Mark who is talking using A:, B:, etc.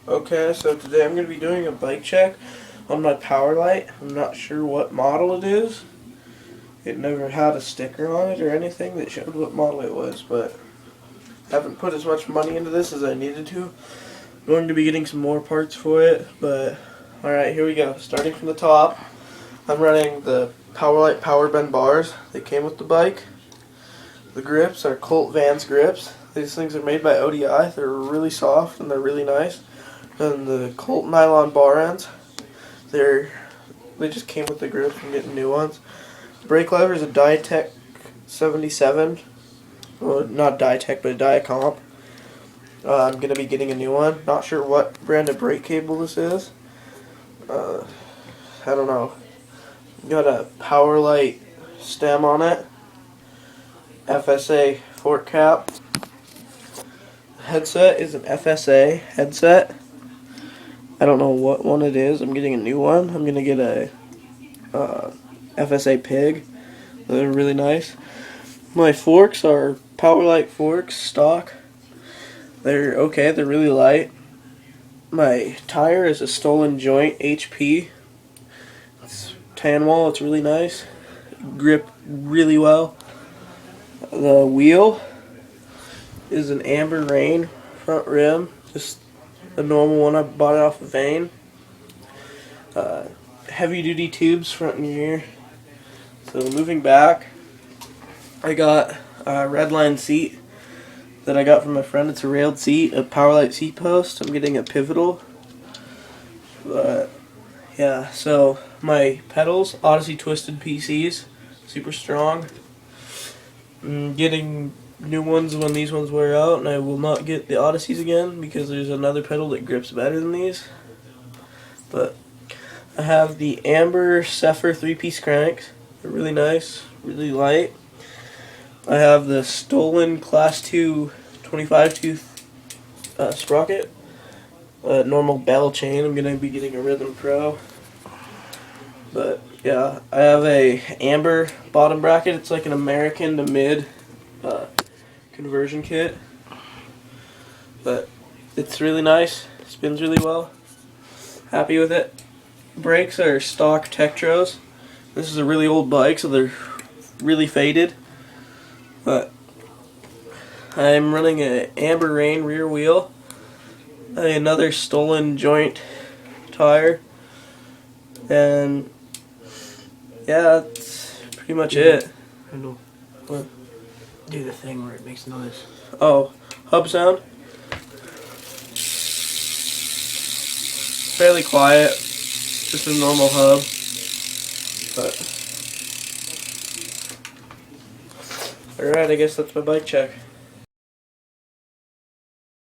A: Okay, so today I'm going to be doing a bike check on my Powerlite. I'm not sure what model it is. It never had a sticker on it or anything that showed what model it was, but I haven't put as much money into this as I needed to. I'm going to be getting some more parts for it, but alright, here we go. Starting from the top, I'm running the Powerlite Power Bend bars. They came with the bike. The grips are Colt Vans grips. These things are made by ODI. They're really soft and they're really nice. And the Colt nylon bar ends, they just came with the grips. I'm getting new ones. Brake lever is a Diatec 77. Well, not Diatec, but a Diacomp. I'm going to be getting a new one. Not sure what brand of brake cable this is. I don't know. Got a Powerlite stem on it. FSA fork cap. Headset is an FSA headset. I don't know what one it is. I'm getting a new one. I'm going to get a FSA Pig. They're really nice. My forks are Powerlite forks, stock. They're okay. They're really light. My tire is a Stolen Joint HP. It's tan wall. It's really nice. Grip really well. The wheel is an Amber Rain front rim. Just a normal one. I bought it off of Vane. Heavy duty tubes front and rear. So moving back, I got a Redline seat that I got from my friend. It's a railed seat, a Powerlite seat post. I'm getting a Pivotal. But yeah, so my pedals, Odyssey Twisted PCs, super strong. I'm getting new ones when these ones wear out, and I will not get the Odysseys again because there's another pedal that grips better than these. But I have the Amber Zephyr 3-piece cranks. They're really nice, really light. I have the Stolen Class 2 25-tooth sprocket. Normal bell chain. I'm going to be getting a Rhythm Pro. But yeah, I have a Amber bottom bracket. It's like an American to mid conversion kit. But it's really nice. Spins really well. Happy with it. Brakes are stock Tektros. This is a really old bike, so they're really faded. But I'm running an Amber Rain rear wheel, another Stolen Joint tire, and yeah, that's pretty much it.
B: I know.
A: What?
B: Do the thing where it makes noise.
A: Oh, hub sound. Fairly quiet, just a normal hub. But alright, I guess that's my bike check.